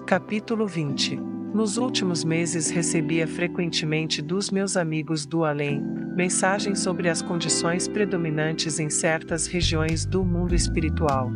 Capítulo 20. Nos últimos meses recebia frequentemente dos meus amigos do além, mensagens sobre as condições predominantes em certas regiões do mundo espiritual.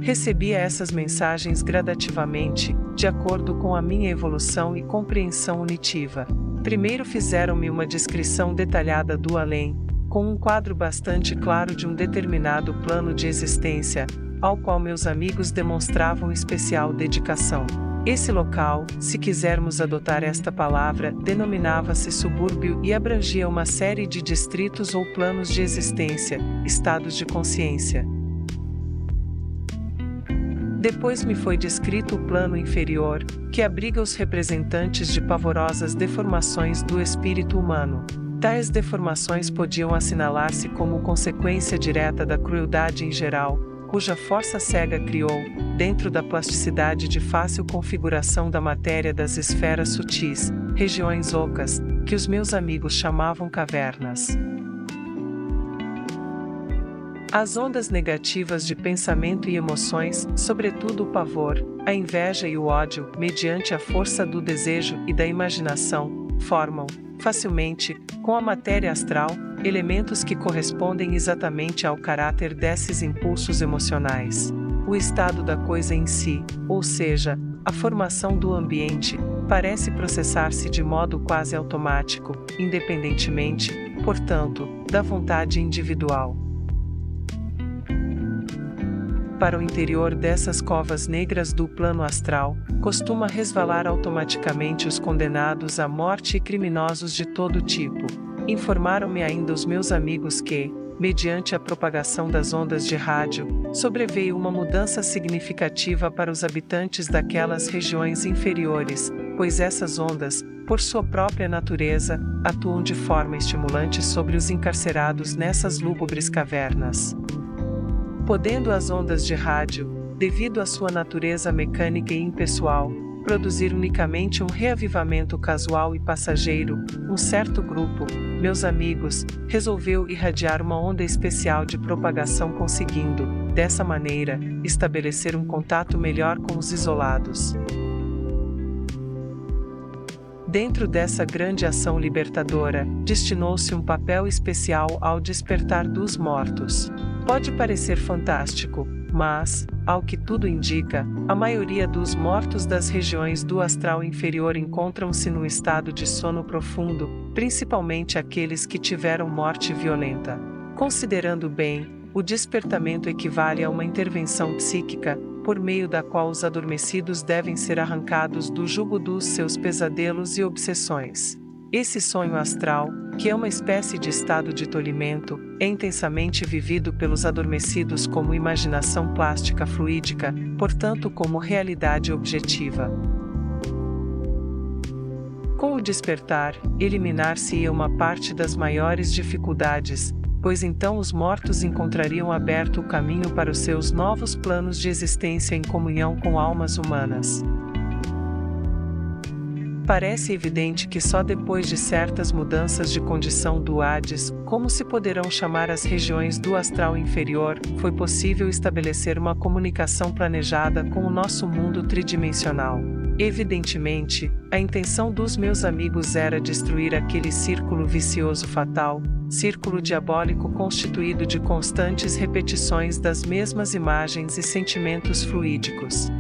Recebia essas mensagens gradativamente, de acordo com a minha evolução e compreensão unitiva. Primeiro fizeram-me uma descrição detalhada do além, com um quadro bastante claro de um determinado plano de existência, ao qual meus amigos demonstravam especial dedicação. Esse local, se quisermos adotar esta palavra, denominava-se subúrbio e abrangia uma série de distritos ou planos de existência, estados de consciência. Depois me foi descrito o plano inferior, que abriga os representantes de pavorosas deformações do espírito humano. Tais deformações podiam assinalar-se como consequência direta da crueldade em geral, cuja força cega criou, dentro da plasticidade de fácil configuração da matéria das esferas sutis, regiões ocas, que os meus amigos chamavam cavernas. As ondas negativas de pensamento e emoções, sobretudo o pavor, a inveja e o ódio, mediante a força do desejo e da imaginação, formam, facilmente, com a matéria astral, elementos que correspondem exatamente ao caráter desses impulsos emocionais. O estado da coisa em si, ou seja, a formação do ambiente, parece processar-se de modo quase automático, independentemente, portanto, da vontade individual. Para o interior dessas covas negras do plano astral, costuma resvalar automaticamente os condenados à morte e criminosos de todo tipo. Informaram-me ainda os meus amigos que, mediante a propagação das ondas de rádio, sobreveio uma mudança significativa para os habitantes daquelas regiões inferiores, pois essas ondas, por sua própria natureza, atuam de forma estimulante sobre os encarcerados nessas lúgubres cavernas. Podendo as ondas de rádio, devido à sua natureza mecânica e impessoal, produzir unicamente um reavivamento casual e passageiro, um certo grupo, meus amigos, resolveu irradiar uma onda especial de propagação conseguindo, dessa maneira, estabelecer um contato melhor com os isolados. Dentro dessa grande ação libertadora, destinou-se um papel especial ao despertar dos mortos. Pode parecer fantástico, mas, ao que tudo indica, a maioria dos mortos das regiões do astral inferior encontram-se no estado de sono profundo, principalmente aqueles que tiveram morte violenta. Considerando bem, o despertamento equivale a uma intervenção psíquica, por meio da qual os adormecidos devem ser arrancados do jugo dos seus pesadelos e obsessões. Esse sonho astral, que é uma espécie de estado de tolhimento, é intensamente vivido pelos adormecidos como imaginação plástica fluídica, portanto como realidade objetiva. Com o despertar, eliminar-se-ia uma parte das maiores dificuldades, pois então os mortos encontrariam aberto o caminho para os seus novos planos de existência em comunhão com almas humanas. Parece evidente que só depois de certas mudanças de condição do Hades, como se poderão chamar as regiões do astral inferior, foi possível estabelecer uma comunicação planejada com o nosso mundo tridimensional. Evidentemente, a intenção dos meus amigos era destruir aquele círculo vicioso fatal, círculo diabólico constituído de constantes repetições das mesmas imagens e sentimentos fluídicos.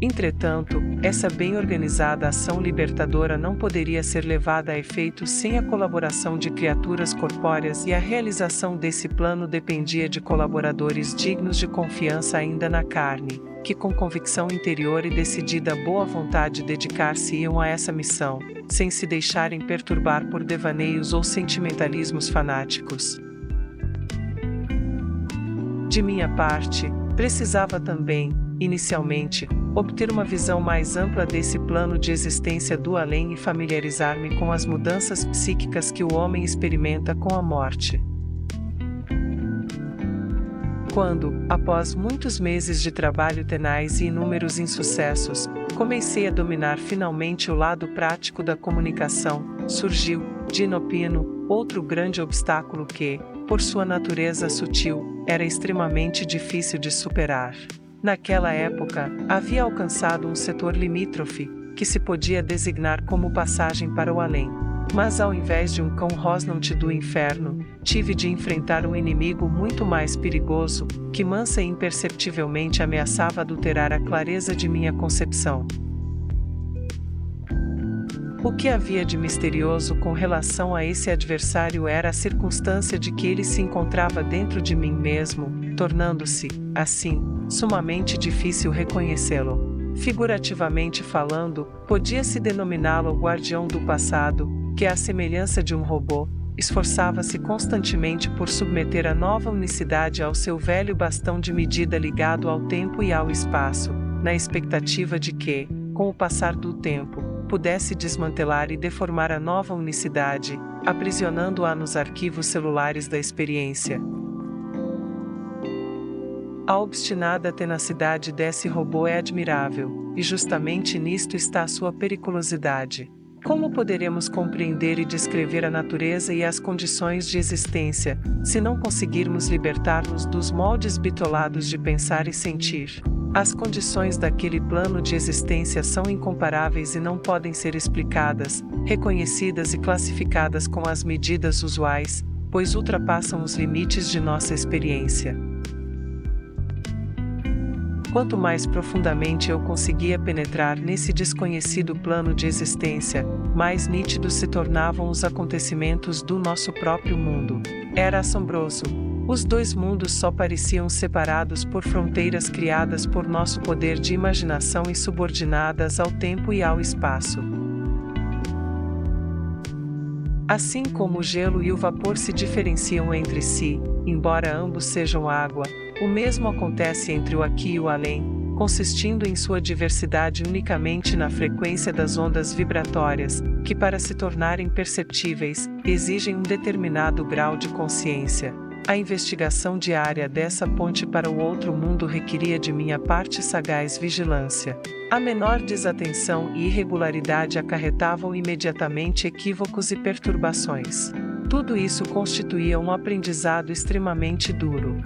Entretanto, essa bem organizada ação libertadora não poderia ser levada a efeito sem a colaboração de criaturas corpóreas e a realização desse plano dependia de colaboradores dignos de confiança ainda na carne, que com convicção interior e decidida boa vontade dedicar-se-iam a essa missão, sem se deixarem perturbar por devaneios ou sentimentalismos fanáticos. De minha parte, precisava também, inicialmente, obter uma visão mais ampla desse plano de existência do além e familiarizar-me com as mudanças psíquicas que o homem experimenta com a morte. Quando, após muitos meses de trabalho tenaz e inúmeros insucessos, comecei a dominar finalmente o lado prático da comunicação, surgiu, de inopino, outro grande obstáculo que, por sua natureza sutil, era extremamente difícil de superar. Naquela época, havia alcançado um setor limítrofe, que se podia designar como passagem para o além. Mas ao invés de um cão rosnante do inferno, tive de enfrentar um inimigo muito mais perigoso, que mansa e imperceptivelmente ameaçava adulterar a clareza de minha concepção. O que havia de misterioso com relação a esse adversário era a circunstância de que ele se encontrava dentro de mim mesmo, tornando-se, assim, sumamente difícil reconhecê-lo. Figurativamente falando, podia-se denominá-lo o guardião do passado, que, à semelhança de um robô, esforçava-se constantemente por submeter a nova unicidade ao seu velho bastão de medida ligado ao tempo e ao espaço, na expectativa de que, com o passar do tempo, pudesse desmantelar e deformar a nova unicidade, aprisionando-a nos arquivos celulares da experiência. A obstinada tenacidade desse robô é admirável, e justamente nisto está a sua periculosidade. Como poderemos compreender e descrever a natureza e as condições de existência, se não conseguirmos libertar-nos dos moldes bitolados de pensar e sentir? As condições daquele plano de existência são incomparáveis e não podem ser explicadas, reconhecidas e classificadas com as medidas usuais, pois ultrapassam os limites de nossa experiência. Quanto mais profundamente eu conseguia penetrar nesse desconhecido plano de existência, mais nítidos se tornavam os acontecimentos do nosso próprio mundo. Era assombroso. Os dois mundos só pareciam separados por fronteiras criadas por nosso poder de imaginação e subordinadas ao tempo e ao espaço. Assim como o gelo e o vapor se diferenciam entre si, embora ambos sejam água, o mesmo acontece entre o aqui e o além, consistindo em sua diversidade unicamente na frequência das ondas vibratórias, que para se tornarem perceptíveis, exigem um determinado grau de consciência. A investigação diária dessa ponte para o outro mundo requeria de minha parte sagaz vigilância. A menor desatenção e irregularidade acarretavam imediatamente equívocos e perturbações. Tudo isso constituía um aprendizado extremamente duro.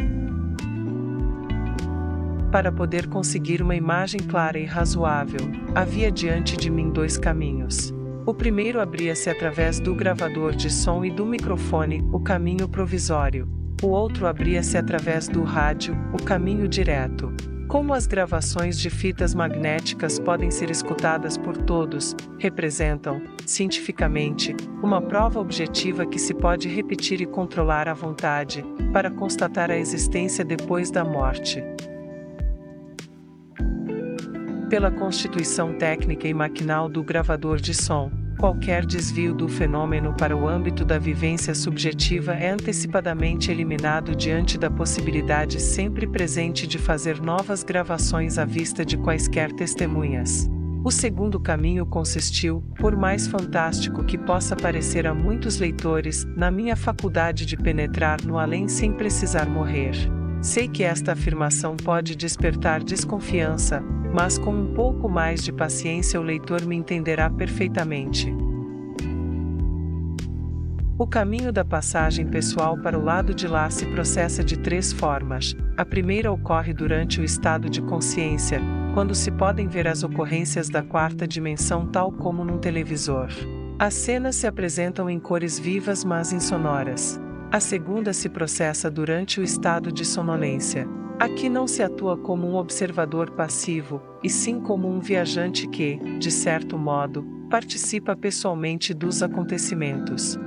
Para poder conseguir uma imagem clara e razoável, havia diante de mim dois caminhos. O primeiro abria-se através do gravador de som e do microfone, o caminho provisório. O outro abria-se através do rádio, o caminho direto. Como as gravações de fitas magnéticas podem ser escutadas por todos, representam, cientificamente, uma prova objetiva que se pode repetir e controlar à vontade, para constatar a existência depois da morte. Pela constituição técnica e maquinal do gravador de som, qualquer desvio do fenômeno para o âmbito da vivência subjetiva é antecipadamente eliminado diante da possibilidade sempre presente de fazer novas gravações à vista de quaisquer testemunhas. O segundo caminho consistiu, por mais fantástico que possa parecer a muitos leitores, na minha faculdade de penetrar no além sem precisar morrer. Sei que esta afirmação pode despertar desconfiança, mas com um pouco mais de paciência o leitor me entenderá perfeitamente. O caminho da passagem pessoal para o lado de lá se processa de três formas. A primeira ocorre durante o estado de consciência, quando se podem ver as ocorrências da quarta dimensão tal como num televisor. As cenas se apresentam em cores vivas mas insonoras. A segunda se processa durante o estado de sonolência. Aqui não se atua como um observador passivo, e sim como um viajante que, de certo modo, participa pessoalmente dos acontecimentos.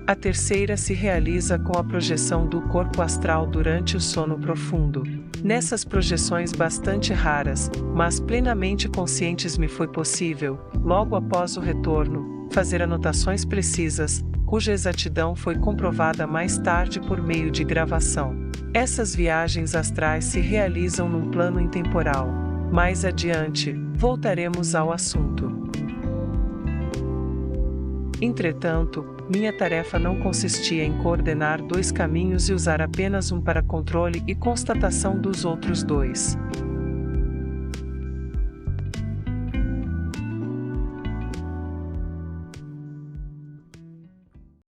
A terceira se realiza com a projeção do corpo astral durante o sono profundo. Nessas projeções bastante raras, mas plenamente conscientes me foi possível, logo após o retorno, fazer anotações precisas, cuja exatidão foi comprovada mais tarde por meio de gravação. Essas viagens astrais se realizam num plano intemporal. Mais adiante, voltaremos ao assunto. Entretanto, minha tarefa não consistia em coordenar dois caminhos e usar apenas um para controle e constatação dos outros dois.